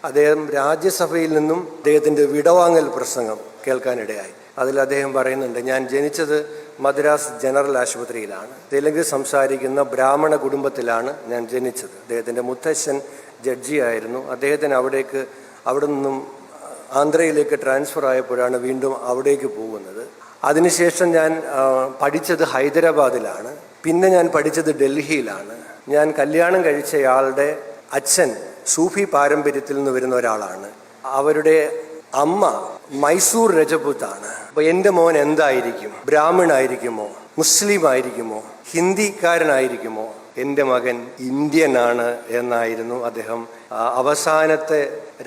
അദ്ദേഹം രാജ്യസഭയിൽ നിന്നും അദ്ദേഹത്തിൻ്റെ വിടവാങ്ങൽ പ്രസംഗം കേൾക്കാനിടയായി. അതിൽ അദ്ദേഹം പറയുന്നുണ്ട്, ഞാൻ ജനിച്ചത് മദ്രാസ് ജനറൽ ആശുപത്രിയിലാണ്, തെലുങ്ക് സംസാരിക്കുന്ന ബ്രാഹ്മണ കുടുംബത്തിലാണ് ഞാൻ ജനിച്ചത്. അദ്ദേഹത്തിൻ്റെ മുത്തശ്ശൻ ജഡ്ജിയായിരുന്നു. അദ്ദേഹത്തിന് അവിടെ നിന്നും ആന്ധ്രയിലേക്ക് ട്രാൻസ്ഫർ ആയപ്പോഴാണ് വീണ്ടും അവിടേക്ക് പോകുന്നത്. അതിനുശേഷം ഞാൻ പഠിച്ചത് ഹൈദരാബാദിലാണ്, പിന്നെ ഞാൻ പഠിച്ചത് ഡൽഹിയിലാണ്. ഞാൻ കല്യാണം കഴിച്ചയാളുടെ അച്ഛൻ സൂഫി പാരമ്പര്യത്തിൽ നിന്ന് വരുന്ന ഒരാളാണ്. അവരുടെ അമ്മ മൈസൂർ രജപുത്താണ്. അപ്പോൾ എൻ്റെ മോൻ എന്തായിരിക്കും? ബ്രാഹ്മണായിരിക്കുമോ, മുസ്ലിം ആയിരിക്കുമോ, ഹിന്ദിക്കാരനായിരിക്കുമോ? എൻ്റെ മകൻ ഇന്ത്യനാണ് എന്നായിരുന്നു അദ്ദേഹം അവസാനത്തെ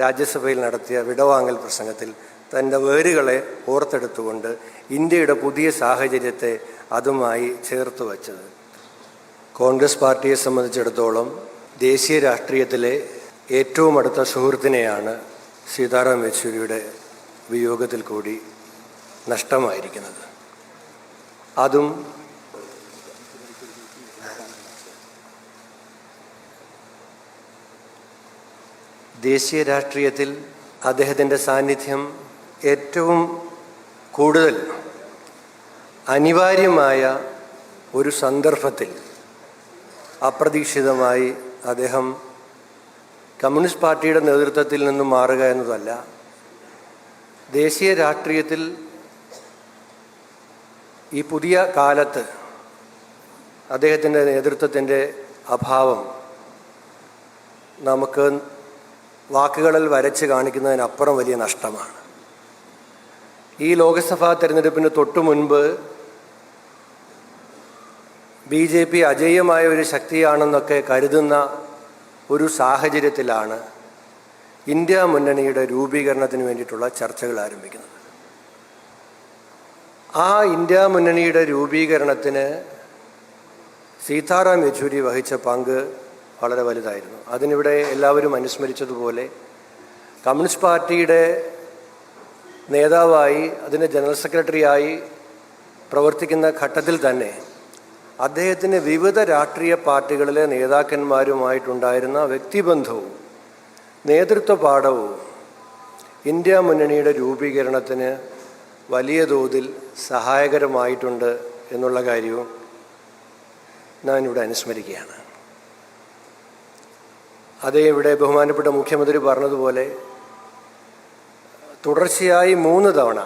രാജ്യസഭയിൽ നടത്തിയ വിടവാങ്ങൽ പ്രസംഗത്തിൽ തൻ്റെ വേരുകളെ ഓർത്തെടുത്തുകൊണ്ട് ഇന്ത്യയുടെ പുതിയ സാഹചര്യത്തെ അതുമായി ചേർത്ത് വച്ചത്. കോൺഗ്രസ് പാർട്ടിയെ സംബന്ധിച്ചിടത്തോളം ദേശീയ രാഷ്ട്രീയത്തിലെ ഏറ്റവും അടുത്ത സുഹൃത്തിനെയാണ് സീതാറാം യെച്ചൂരിയുടെ വിയോഗത്തിൽ കൂടി നഷ്ടമായിരിക്കുന്നത്. അതും ദേശീയ രാഷ്ട്രീയത്തിൽ അദ്ദേഹത്തിൻ്റെ സാന്നിധ്യം ഏറ്റവും കൂടുതൽ അനിവാര്യമായ ഒരു സന്ദർഭത്തിൽ അപ്രതീക്ഷിതമായി അദ്ദേഹം കമ്മ്യൂണിസ്റ്റ് പാർട്ടിയുടെ നേതൃത്വത്തിൽ നിന്നും മാറുക എന്നതല്ല, ദേശീയ രാഷ്ട്രീയത്തിൽ ഈ പുതിയ കാലത്ത് അദ്ദേഹത്തിൻ്റെ നേതൃത്വത്തിൻ്റെ അഭാവം നമുക്ക് വാക്കുകളിൽ വരച്ച് കാണിക്കുന്നതിനപ്പുറം വലിയ നഷ്ടമാണ്. ഈ ലോക്സഭാ തെരഞ്ഞെടുപ്പിന് തൊട്ടു മുൻപ് BJP അജയ്യമായ ഒരു ശക്തിയാണെന്നൊക്കെ കരുതുന്ന ഒരു സാഹചര്യത്തിലാണ് ഇന്ത്യ മുന്നണിയുടെ രൂപീകരണത്തിന് വേണ്ടിയിട്ടുള്ള ചർച്ചകൾ ആരംഭിക്കുന്നത്. ആ ഇന്ത്യ മുന്നണിയുടെ രൂപീകരണത്തിന് സീതാറാം യെച്ചൂരി വഹിച്ച പങ്ക് വളരെ വലുതായിരുന്നു. അതിനിവിടെ എല്ലാവരും അനുസ്മരിച്ചതുപോലെ കമ്മ്യൂണിസ്റ്റ് പാർട്ടിയുടെ നേതാവായി, അതിൻ്റെ ജനറൽ സെക്രട്ടറിയായി പ്രവർത്തിക്കുന്ന ഘട്ടത്തിൽ തന്നെ അദ്ദേഹത്തിന് വിവിധ രാഷ്ട്രീയ പാർട്ടികളിലെ നേതാക്കന്മാരുമായിട്ടുണ്ടായിരുന്ന വ്യക്തിബന്ധവും നേതൃത്വ പാഠവും ഇന്ത്യ മുന്നണിയുടെ രൂപീകരണത്തിന് വലിയ തോതിൽ സഹായകരമായിട്ടുണ്ട് എന്നുള്ള കാര്യവും ഞാനിവിടെ അനുസ്മരിക്കുകയാണ്. അതേ ഇവിടെ ബഹുമാനപ്പെട്ട മുഖ്യമന്ത്രി പറഞ്ഞതുപോലെ തുടർച്ചയായി 3 തവണ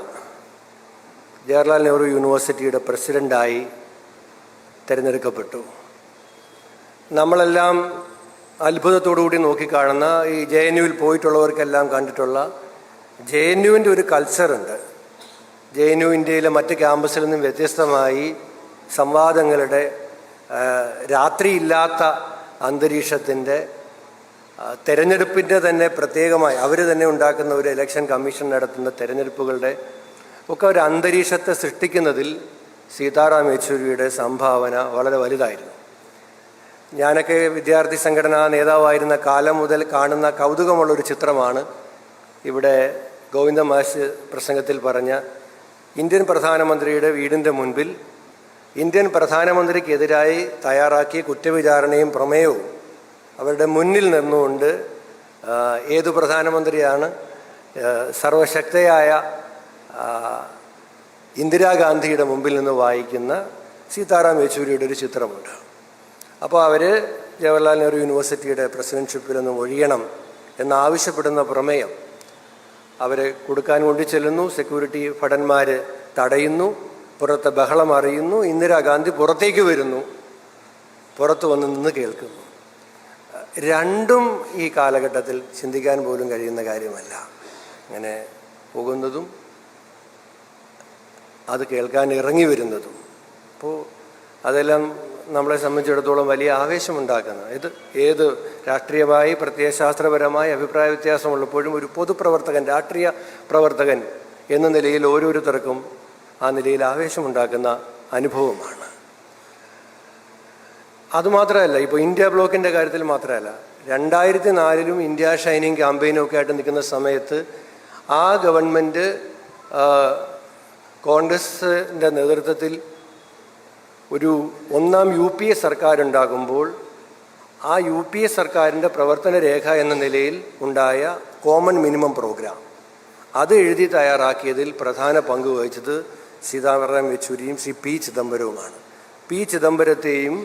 ജവഹർലാൽ നെഹ്റു യൂണിവേഴ്സിറ്റിയുടെ പ്രസിഡൻ്റായി തിരഞ്ഞെടുക്കപ്പെട്ടു. നമ്മളെല്ലാം അത്ഭുതത്തോടുകൂടി നോക്കിക്കാണുന്ന ഈ JNUവിൽ പോയിട്ടുള്ളവർക്കെല്ലാം കണ്ടിട്ടുള്ള JNUവിൻ്റെ ഒരു കൾച്ചറുണ്ട്. JNU ഇന്ത്യയിലെ മറ്റ് ക്യാമ്പസിൽ നിന്നും വ്യത്യസ്തമായി സംവാദങ്ങളുടെ രാത്രിയില്ലാത്ത അന്തരീക്ഷത്തിൻ്റെ തെരഞ്ഞെടുപ്പിൻ്റെ തന്നെ പ്രത്യേകമായി അവർ തന്നെ ഉണ്ടാക്കുന്ന ഒരു ഇലക്ഷൻ കമ്മീഷൻ നടത്തുന്ന തെരഞ്ഞെടുപ്പുകളുടെ ഒക്കെ ഒരു അന്തരീക്ഷത്തെ സൃഷ്ടിക്കുന്നതിൽ സീതാറാം യെച്ചൂരിയുടെ സംഭാവന വളരെ വലുതായിരുന്നു. ഞാനൊക്കെ വിദ്യാർത്ഥി സംഘടനാ നേതാവായിരുന്ന കാലം മുതൽ കാണുന്ന കൗതുകമുള്ളൊരു ചിത്രമാണ് ഇവിടെ ഗോവിന്ദ മാഷ് പ്രസംഗത്തിൽ പറഞ്ഞ ഇന്ത്യൻ പ്രധാനമന്ത്രിയുടെ വീടിൻ്റെ മുൻപിൽ ഇന്ത്യൻ പ്രധാനമന്ത്രിക്കെതിരായി തയ്യാറാക്കിയ കുറ്റവിചാരണയും പ്രമേയവും അവരുടെ മുന്നിൽ നിന്നുകൊണ്ട് ഏതു പ്രധാനമന്ത്രിയാണ് സർവശക്തയായ ഇന്ദിരാഗാന്ധിയുടെ മുമ്പിൽ നിന്ന് വായിക്കുന്ന സീതാറാം യെച്ചൂരിയുടെ ഒരു ചിത്രമുണ്ട്. അപ്പോൾ അവർ ജവഹർലാൽ നെഹ്റു യൂണിവേഴ്സിറ്റിയുടെ പ്രസിഡൻഷിപ്പിൽ നിന്ന് ഒഴിയണം എന്നാവശ്യപ്പെടുന്ന പ്രമേയം അവരെ കൊടുക്കാൻ കൊണ്ടു ചെല്ലുന്നു. സെക്യൂരിറ്റി ഭടന്മാർ തടയുന്നു, പുറത്തെ ബഹളം അറിയുന്നു. ഇന്ദിരാഗാന്ധി പുറത്തേക്ക് വരുന്നു, പുറത്ത് വന്ന് നിന്ന് കേൾക്കുന്നു. രണ്ടും ഈ കാലഘട്ടത്തിൽ ചിന്തിക്കാൻ പോലും കഴിയുന്ന കാര്യമല്ല. അങ്ങനെ പോകുന്നതും അത് കേൾക്കാൻ ഇറങ്ങി വരുന്നതും അപ്പോൾ അതെല്ലാം നമ്മളെ സംബന്ധിച്ചിടത്തോളം വലിയ ആവേശമുണ്ടാക്കുന്ന ഏത് രാഷ്ട്രീയമായി പ്രത്യയശാസ്ത്രപരമായി അഭിപ്രായ വ്യത്യാസമുള്ളപ്പോഴും ഒരു പൊതുപ്രവർത്തകൻ, രാഷ്ട്രീയ പ്രവർത്തകൻ എന്ന നിലയിൽ ഓരോരുത്തർക്കും ആ നിലയിൽ ആവേശമുണ്ടാക്കുന്ന അനുഭവമാണ്. അതുമാത്രമല്ല, ഇപ്പോൾ ഇന്ത്യ ബ്ലോക്കിൻ്റെ കാര്യത്തിൽ മാത്രമല്ല, 2004 ഇന്ത്യ ഷൈനിങ് ക്യാമ്പയിനും ഒക്കെ ആയിട്ട് നിൽക്കുന്ന സമയത്ത് ആ ഗവൺമെൻറ് കോൺഗ്രസിൻ്റെ നേതൃത്വത്തിൽ ഒരു 1ാം UPA സർക്കാർ ഉണ്ടാകുമ്പോൾ ആ UPA സർക്കാരിൻ്റെ പ്രവർത്തന രേഖ എന്ന നിലയിൽ ഉണ്ടായ കോമൺ മിനിമം പ്രോഗ്രാം. അത് എഴുതി തയ്യാറാക്കിയതിൽ പ്രധാന പങ്ക് വഹിച്ചത് സീതാറാം യെച്ചൂരിയും ശ്രീ പി ചിദംബരവുമാണ്. പി ചിദംബരത്തെയും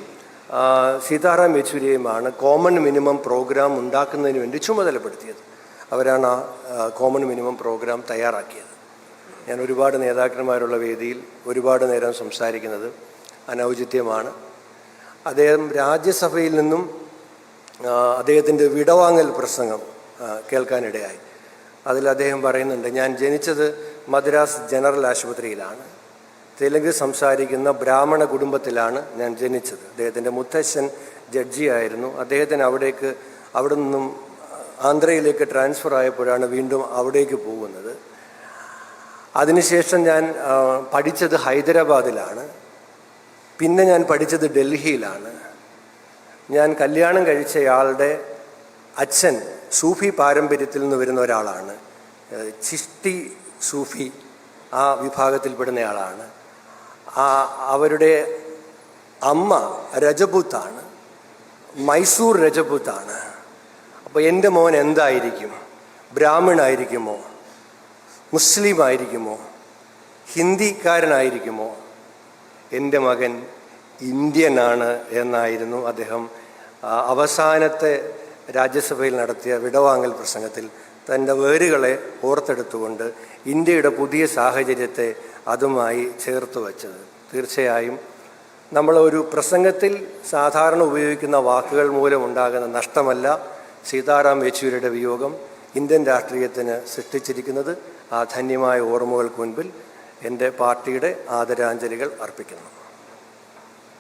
സീതാറാം യെച്ചൂരിയുമാണ് കോമൺ മിനിമം പ്രോഗ്രാം ഉണ്ടാക്കുന്നതിന് വേണ്ടി ചുമതലപ്പെടുത്തിയത്. അവരാണ് ആ കോമൺ മിനിമം പ്രോഗ്രാം തയ്യാറാക്കിയത്. ഞാൻ ഒരുപാട് നേതാക്കന്മാരുള്ള വേദിയിൽ ഒരുപാട് നേരം സംസാരിക്കുന്നത് അനൗചിത്യമാണ്. അദ്ദേഹം രാജ്യസഭയിൽ നിന്നും അദ്ദേഹത്തിൻ്റെ വിടവാങ്ങൽ പ്രസംഗം കേൾക്കാനിടയായി. അതിൽ അദ്ദേഹം പറയുന്നുണ്ട്, ഞാൻ ജനിച്ചത് മദ്രാസ് ജനറൽ ആശുപത്രിയിലാണ്, തെലുങ്ക് സംസാരിക്കുന്ന ബ്രാഹ്മണ കുടുംബത്തിലാണ് ഞാൻ ജനിച്ചത്. അദ്ദേഹത്തിൻ്റെ മുത്തശ്ശൻ ജഡ്ജിയായിരുന്നു. അദ്ദേഹത്തിന് അവിടെ നിന്നും ആന്ധ്രയിലേക്ക് ട്രാൻസ്ഫർ ആയപ്പോഴാണ് വീണ്ടും അവിടേക്ക് പോകുന്നത്. അതിനുശേഷം ഞാൻ പഠിച്ചത് ഹൈദരാബാദിലാണ്, പിന്നെ ഞാൻ പഠിച്ചത് ഡൽഹിയിലാണ്. ഞാൻ കല്യാണം കഴിച്ചയാളുടെ അച്ഛൻ സൂഫി പാരമ്പര്യത്തിൽ നിന്ന് വരുന്ന ഒരാളാണ്. ചിഷ്ടി സൂഫി ആ വിഭാഗത്തിൽപ്പെടുന്നയാളാണ്. അവരുടെ അമ്മ രജപൂത്താണ്, മൈസൂർ രജപൂത്താണ്. അപ്പോൾ എൻ്റെ മോൻ എന്തായിരിക്കും? ബ്രാഹ്മണായിരിക്കുമോ? മുസ്ലിം ആയിരിക്കുമോ? ഹിന്ദിക്കാരനായിരിക്കുമോ? എൻ്റെ മകൻ ഇന്ത്യനാണ് എന്നായിരുന്നു അദ്ദേഹം അവസാനത്തെ രാജ്യസഭയിൽ നടത്തിയ വിടവാങ്ങൽ പ്രസംഗത്തിൽ തൻ്റെ വേരുകളെ ഓർത്തെടുത്തുകൊണ്ട് ഇന്ത്യയുടെ പുതിയ സാഹചര്യത്തെ അതുമായി ചേർത്ത് വച്ചത്. തീർച്ചയായും നമ്മളൊരു പ്രസംഗത്തിൽ സാധാരണ ഉപയോഗിക്കുന്ന വാക്കുകൾ മൂലമുണ്ടാകുന്ന നഷ്ടമല്ല സീതാറാം യെച്ചൂരിയുടെ വിയോഗം ഇന്ത്യൻ രാഷ്ട്രീയത്തിന് സൃഷ്ടിച്ചിരിക്കുന്നത്. ആ ധന്യമായ ഓർമ്മകൾക്ക് മുൻപിൽ എൻ്റെ പാർട്ടിയുടെ ആദരാഞ്ജലികൾ അർപ്പിക്കുന്നു.